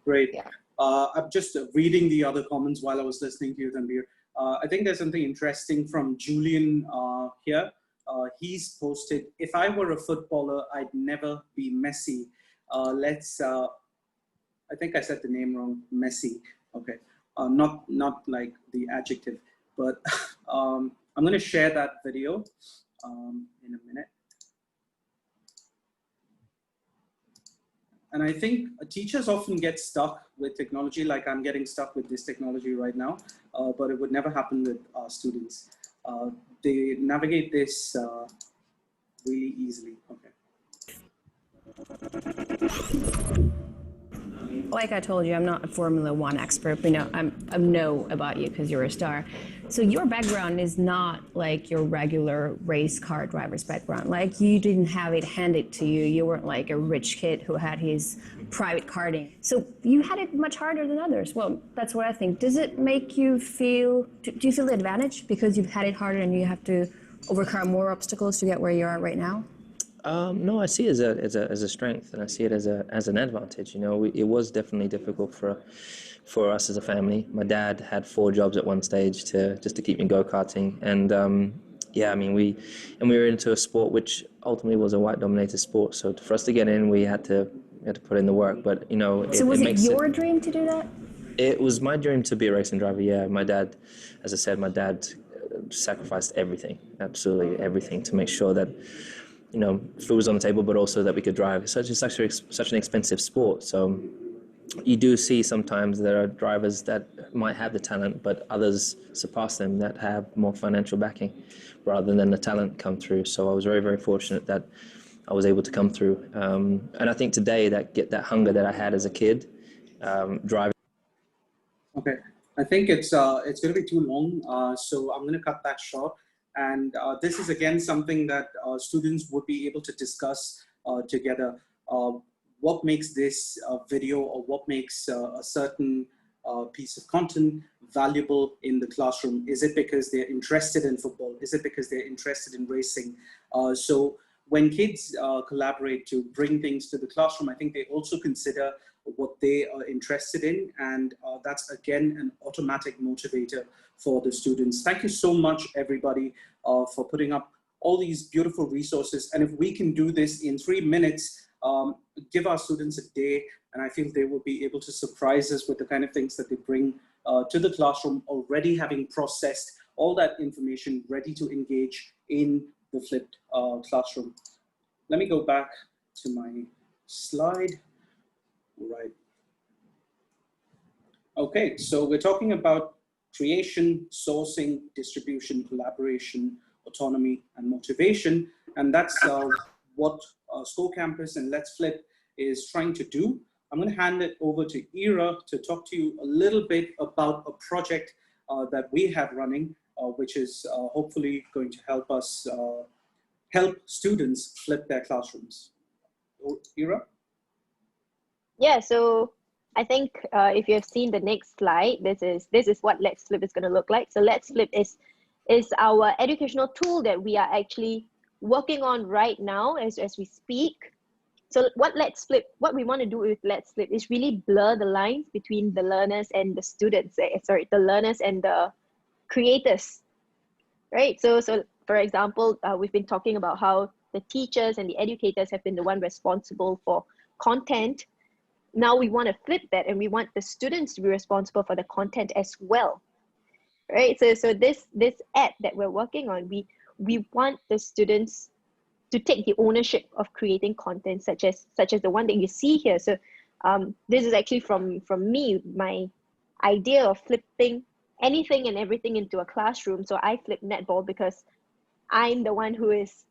Great. Yeah. I'm just reading the other comments while I was listening to you, Tanbir. I think there's something interesting from Julian here. He's posted, if I were a footballer, I'd never be Messi. I think I said the name wrong, Messi. Okay. Not like the adjective, but I'm going to share that video in a minute. And I think teachers often get stuck with technology, like I'm getting stuck with this technology right now, but it would never happen with students. They navigate this really easily. Okay. Like I told you, I'm not a Formula One expert, but I know about you because you're a star. So your background is not like your regular race car driver's background. Like you didn't have it handed to you. You weren't like a rich kid who had his private karting. So you had it much harder than others. Well, that's what I think. Does it make you feel, do you feel the advantage because you've had it harder and you have to overcome more obstacles to get where you are right now? No, I see it as a strength, and I see it as an advantage. You know, it was definitely difficult for us as a family. My dad had 4 jobs at one stage just to keep me go-karting, and yeah, I mean we were into a sport which ultimately was a white-dominated sport. So for us to get in, we had to put in the work. But you know, so was it your dream to do that? It was my dream to be a racing driver. Yeah, my dad, as I said, my dad sacrificed everything, absolutely everything, to make sure that, you know, food was on the table, but also that we could drive. It's such an expensive sport. So you do see sometimes there are drivers that might have the talent, but others surpass them that have more financial backing rather than the talent come through. So I was very, very fortunate that I was able to come through. And I think today that hunger that I had as a kid, driving. Okay, I think it's going to be too long, so I'm going to cut that short. And this is again something that students would be able to discuss together. What makes this video, or what makes a certain piece of content valuable in the classroom? Is it because they're interested in football? Is it because they're interested in racing? So when kids collaborate to bring things to the classroom, I think they also consider what they are interested in, and that's again an automatic motivator for the students. Thank you so much, everybody, for putting up all these beautiful resources. And if we can do this in 3 minutes, give our students a day, and I feel they will be able to surprise us with the kind of things that they bring to the classroom, already having processed all that information, ready to engage in the flipped classroom. Let me go back to my slide. Right. Okay, so we're talking about creation, sourcing, distribution, collaboration, autonomy, and motivation. And that's what School Campus and Let's Flip is trying to do. I'm going to hand it over to Ira to talk to you a little bit about a project that we have running, which is hopefully going to help us help students flip their classrooms. Ira? Yeah, so I think if you have seen the next slide, this is what Let's Flip is going to look like. So Let's Flip is our educational tool that we are actually working on right now as we speak. So what we want to do with Let's Flip is really blur the lines between the learners and the students. The learners and the creators, right? So for example, we've been talking about how the teachers and the educators have been the one responsible for content. Now we want to flip that, and we want the students to be responsible for the content as well, right? So this ad that we're working on, we want the students to take the ownership of creating content such as the one that you see here. So this is actually from me, my idea of flipping anything and everything into a classroom. So I flip netball because I'm the one who is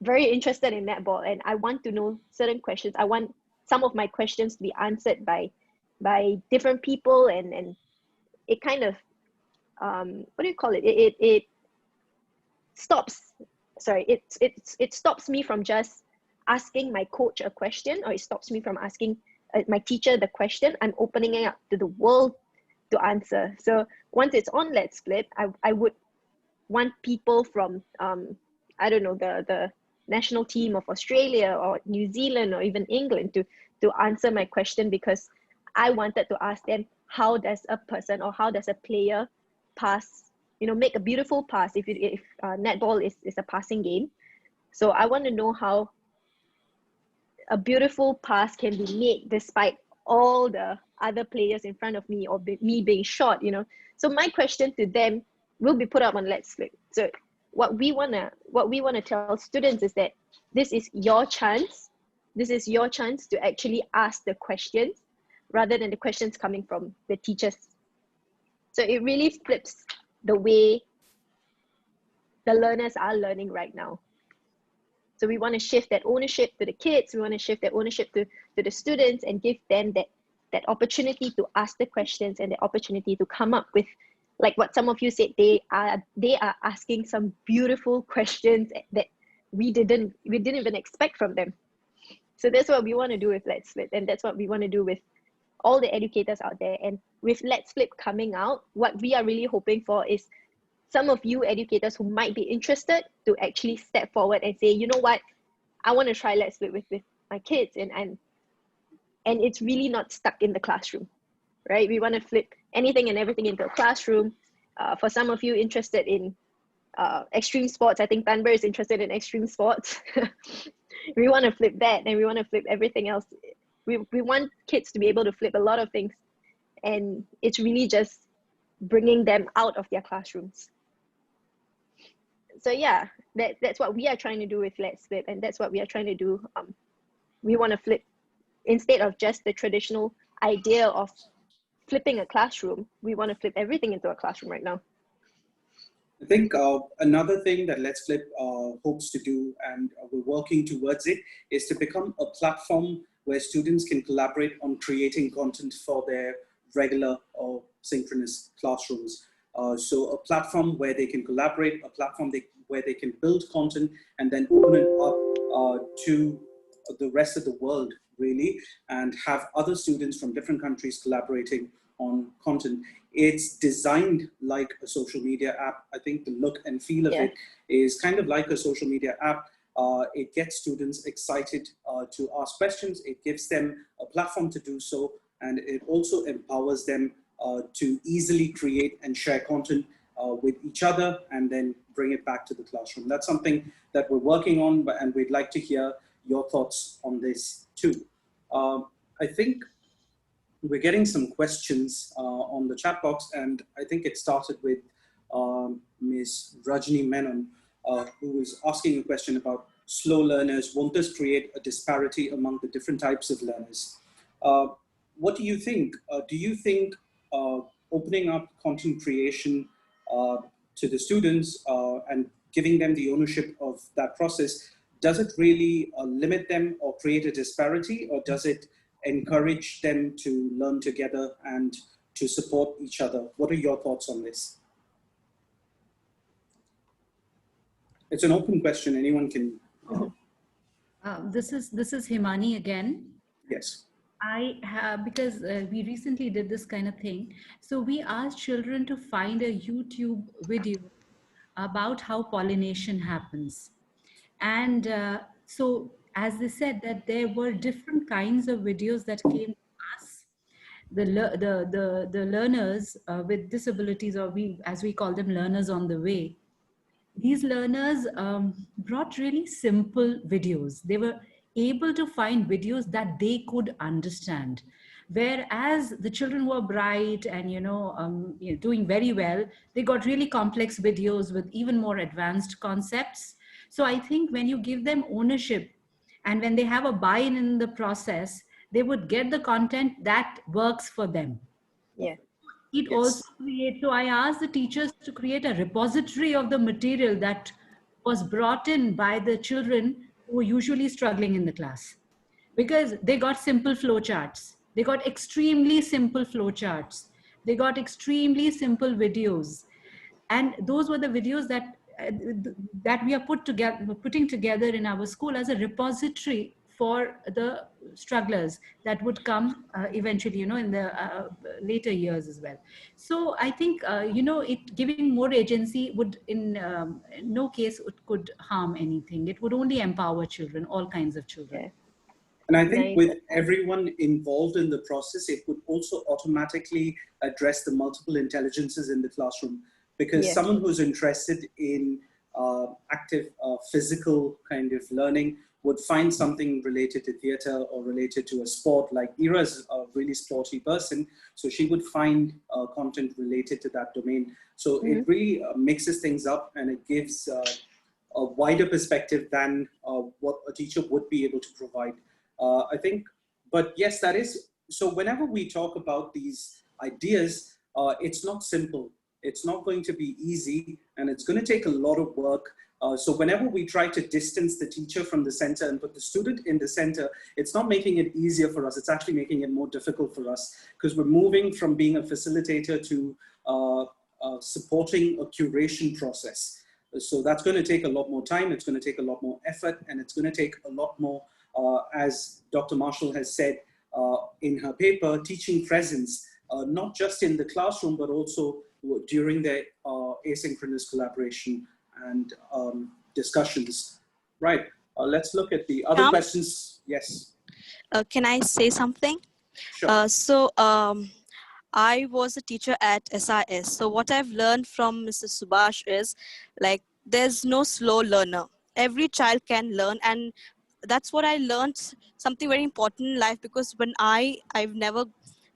very interested in netball, and I want to know certain questions. I want some of my questions to be answered by different people, and it kind of what do you call it? It stops. Sorry, it stops me from just asking my coach a question, or it stops me from asking my teacher the question. I'm opening it up to the world to answer. So once it's on Let's Flip, I would want people from I don't know, the national team of Australia or New Zealand or even England to answer my question, because I wanted to ask them, how does a person or how does a player pass, make a beautiful pass if netball is a passing game. So I want to know how a beautiful pass can be made despite all the other players in front of me, or me being short, So my question to them will be put up on Let's Flip. So what we wanna tell students is that this is your chance. This is your chance to actually ask the questions rather than the questions coming from the teachers. So it really flips the way the learners are learning right now. So we want to shift that ownership to the kids. We want to shift that ownership to the students, and give them that opportunity to ask the questions and the opportunity to come up with, like what some of you said, they are asking some beautiful questions that we didn't even expect from them. So that's what we want to do with Let's Flip, and that's what we want to do with all the educators out there. And with Let's Flip coming out, what we are really hoping for is some of you educators who might be interested to actually step forward and say, you know what, I want to try Let's Flip with my kids, and it's really not stuck in the classroom, right? We want to flip anything and everything into a classroom. For some of you interested in extreme sports, I think Tanber is interested in extreme sports. We want to flip that, and we want to flip everything else. We want kids to be able to flip a lot of things, and it's really just bringing them out of their classrooms. So yeah, that's what we are trying to do with Let's Flip, and that's what we are trying to do. We want to flip, instead of just the traditional idea of flipping a classroom. We want to flip everything into a classroom right now. I think another thing that Let's Flip hopes to do, and we're working towards it, is to become a platform where students can collaborate on creating content for their regular or synchronous classrooms. So a platform where they can collaborate, a platform where they can build content and then open it up to the rest of the world, really, and have other students from different countries collaborating on content. It's designed like a social media app. I think the look and feel of it is kind of like a social media app. It gets students excited to ask questions. It gives them a platform to do so, and it also empowers them to easily create and share content with each other and then bring it back to the classroom. That's something that we're working on, and we'd like to hear your thoughts on this too. I think we're getting some questions on the chat box, and I think it started with Ms. Rajni Menon, who was asking a question about slow learners. Won't this create a disparity among the different types of learners? What do you think? Do you think opening up content creation to the students and giving them the ownership of that process, does it really limit them or create a disparity, or does it encourage them to learn together and to support each other? What are your thoughts on this? It's an open question. Anyone can. This is Himani again. Yes. I have, because we recently did this kind of thing. So we asked children to find a YouTube video about how pollination happens. And so, as they said, that there were different kinds of videos that came to us. The learners with disabilities, or as we call them, learners on the way. These learners brought really simple videos. They were able to find videos that they could understand. Whereas the children who are bright and doing very well, they got really complex videos with even more advanced concepts. So I think when you give them ownership and when they have a buy-in in the process, they would get the content that works for them. Yeah. It also creates, so I asked the teachers to create a repository of the material that was brought in by the children who were usually struggling in the class, because they got simple flowcharts. They got extremely simple flowcharts. They got extremely simple videos. And those were the videos that we are putting together in our school as a repository for the strugglers that would come eventually, in the later years as well. So I think, it giving more agency would in no case it could harm anything. It would only empower children, all kinds of children. And I think with everyone involved in the process, it would also automatically address the multiple intelligences in the classroom, because someone who's interested in active physical kind of learning would find something related to theater or related to a sport. Like Ira's a really sporty person, so she would find content related to that domain. So it really mixes things up, and it gives a wider perspective than what a teacher would be able to provide. I think, but yes, that is, so whenever we talk about these ideas, it's not simple. It's not going to be easy, and it's going to take a lot of work. So whenever we try to distance the teacher from the center and put the student in the center, it's not making it easier for us. It's actually making it more difficult for us, because we're moving from being a facilitator to supporting a curation process. So that's going to take a lot more time. It's going to take a lot more effort, and it's going to take a lot more, as Dr. Marshall has said in her paper, teaching presence, not just in the classroom, but also during the asynchronous collaboration and discussions. Right, let's look at the other questions. Yes. Can I say something? Sure. I was a teacher at SIS. So what I've learned from Mr. Subhash is, like, there's no slow learner. Every child can learn, and that's what I learned, something very important in life, because when I've never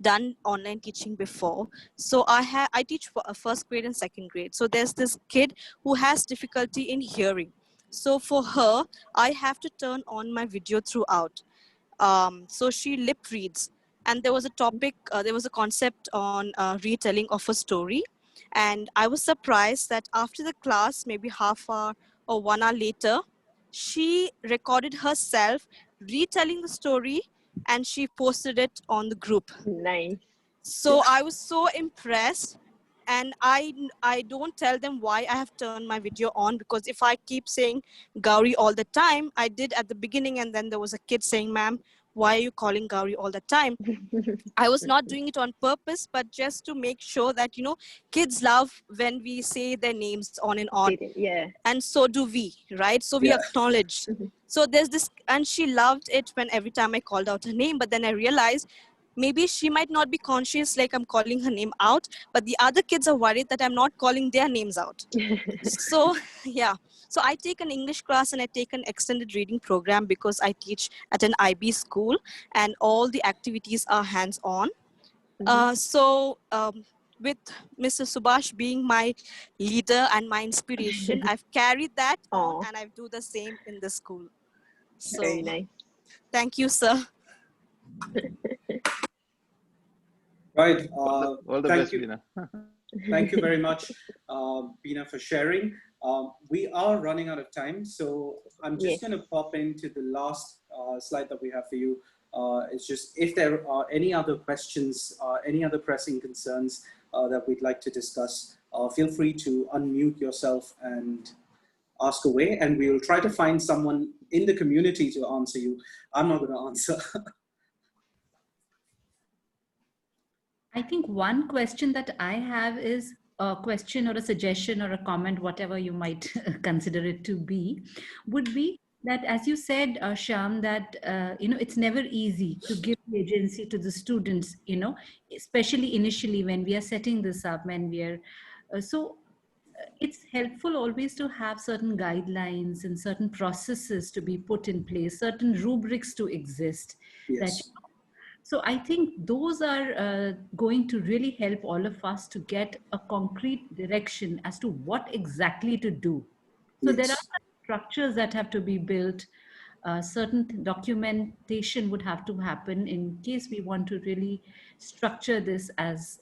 done online teaching before. So I teach first grade and second grade. So there's this kid who has difficulty in hearing. So for her, I have to turn on my video throughout. So she lip reads, and there was a topic, there was a concept on retelling of a story. And I was surprised that after the class, maybe half hour or 1 hour later, she recorded herself retelling the story and she posted it on the group. Nice. So I was so impressed, and I don't tell them why I have turned my video on, because if I keep saying Gauri all the time, I did at the beginning, and then there was a kid saying, "Ma'am, why are you calling Gauri all the time?" I was not doing it on purpose, but just to make sure that, you know, kids love when we say their names on and on. Yeah. And so do we, right? So we Yeah. acknowledge. So there's this, and she loved it when every time I called out her name. But then I realized maybe she might not be conscious like I'm calling her name out, but the other kids are worried that I'm not calling their names out. So yeah, so I take an English class and I take an extended reading program because I teach at an IB school and all the activities are hands-on. With Mr. Subhash being my leader and my inspiration, I've carried that on and I do the same in the school. So Very nice. Thank you, sir. Right. All the thank best, you. Bina. Thank you very much, Bina, for sharing. We are running out of time, so I'm just going to pop into the last slide that we have for you. It's just if there are any other questions, any other pressing concerns that we'd like to discuss, feel free to unmute yourself and ask away, and we will try to find someone in the community to answer you. I'm not going to answer. I think one question that I have is a question or a suggestion or a comment, whatever you might consider it to be, would be that, as you said, Shyam, that, it's never easy to give the agency to the students, especially initially when we are setting this up, when we are, it's helpful always to have certain guidelines and certain processes to be put in place, certain rubrics to exist. Yes. So I think those are going to really help all of us to get a concrete direction as to what exactly to do. So there are structures that have to be built. Certain documentation would have to happen in case we want to really structure this as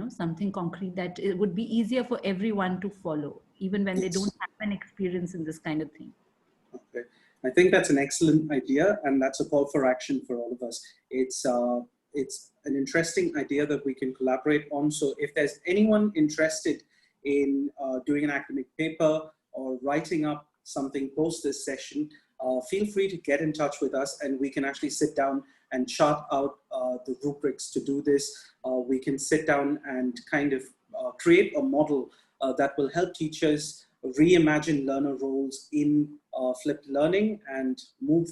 something concrete that it would be easier for everyone to follow, even when they don't have an experience in this kind of thing. Okay. I think that's an excellent idea, and that's a call for action for all of us. It's an interesting idea that we can collaborate on. So if there's anyone interested in doing an academic paper or writing up something post this session, feel free to get in touch with us, and we can actually sit down and chart out the rubrics to do this. We can sit down and kind of create a model that will help teachers reimagine learner roles in flipped learning and move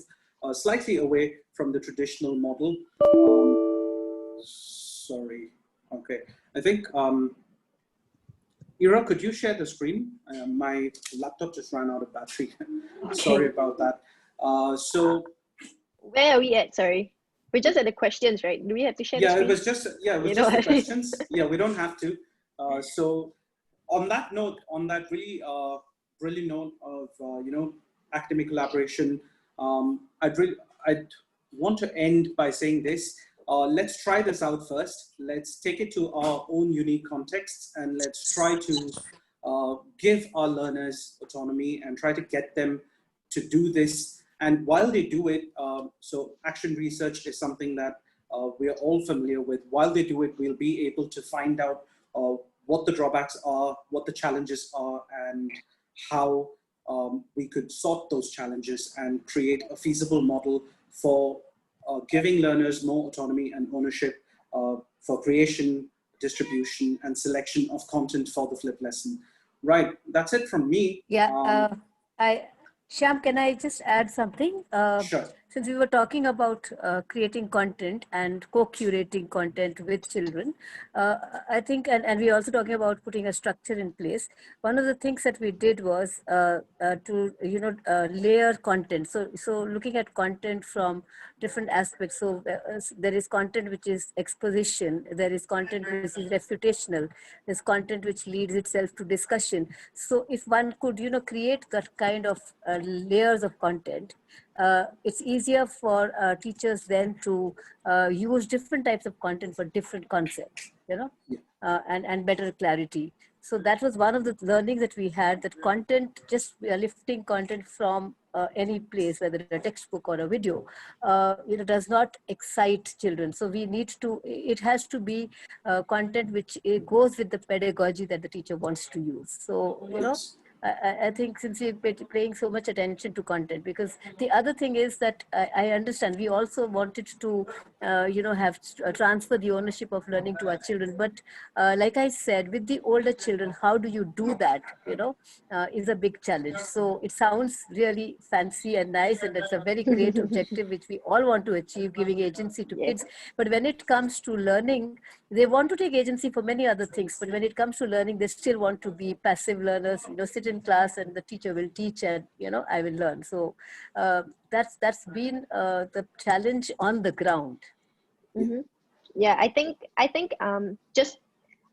slightly away from the traditional model. Sorry. Okay. I think, Ira, could you share the screen? My laptop just ran out of battery. Sorry about that. So where are we at? Sorry. We're just at the questions, right? Do we have to share the screen? It was just the questions. Yeah, we don't have to. So on that note, on that really brilliant note of academic collaboration, I'd want to end by saying this. Let's try this out first. Let's take it to our own unique contexts, and let's try to give our learners autonomy and try to get them to do this. And while they do it, so action research is something that we are all familiar with. While they do it, we'll be able to find out what the drawbacks are, what the challenges are, and how we could sort those challenges and create a feasible model for giving learners more autonomy and ownership for creation, distribution, and selection of content for the flipped lesson. Right, that's it from me. Yeah, Shyam, can I just add something? Sure. Since we were talking about creating content and co-curating content with children, I think, and we're also talking about putting a structure in place. One of the things that we did was to layer content. So looking at content from different aspects. So there is content which is exposition. There is content which is refutational. There's content which leads itself to discussion. So if one could create that kind of layers of content, it's easier for teachers then to use different types of content for different concepts, you know, and better clarity. So that was one of the learnings that we had, that content, just lifting content from any place, whether a textbook or a video, you know, does not excite children. So we need to, it has to be content which goes with the pedagogy that the teacher wants to use. So, you know, I think since we're paying so much attention to content, because the other thing is that I understand we also wanted to, you know, have transfer the ownership of learning to our children. But like I said, with the older children, how do you do that, you know, is a big challenge. So it sounds really fancy and nice, and it's a very great objective which we all want to achieve, giving agency to kids. But when it comes to learning, they want to take agency for many other things. But when it comes to learning, they still want to be passive learners, you know, sit in class and the teacher will teach and, you know, I will learn. So that's been the challenge on the ground. Yeah, I think just,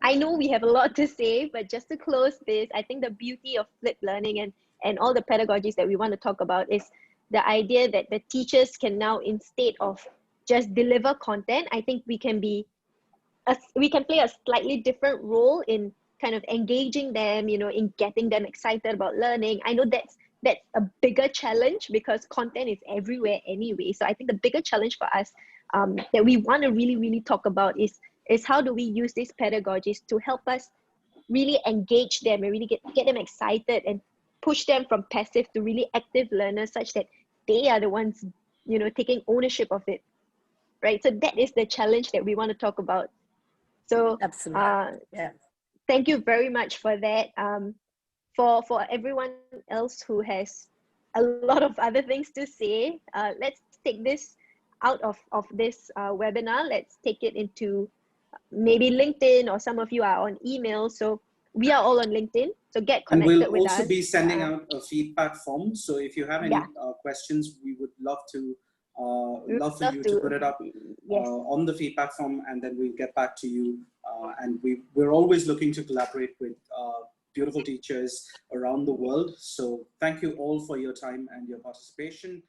I know we have a lot to say, but just to close this, I think the beauty of flipped learning and all the pedagogies that we want to talk about is the idea that the teachers can now, instead of just deliver content, I think we can play a slightly different role in kind of engaging them, you know, in getting them excited about learning. I know that's a bigger challenge because content is everywhere anyway. So I think the bigger challenge for us that we want to really talk about is how do we use these pedagogies to help us really engage them and really get them excited and push them from passive to really active learners, such that they are the ones, you know, taking ownership of it, right? So that is the challenge that we want to talk about. So thank you very much for that. For everyone else who has a lot of other things to say, let's take this out of this webinar. Let's take it into maybe LinkedIn, or some of you are on email. So we are all on LinkedIn. So get connected and with us. we'll also be sending out a feedback form. So if you have any questions, we would love to love for you to put it up on the feedback form, and then we'll get back to you. And we're always looking to collaborate with beautiful teachers around the world. So thank you all for your time and your participation.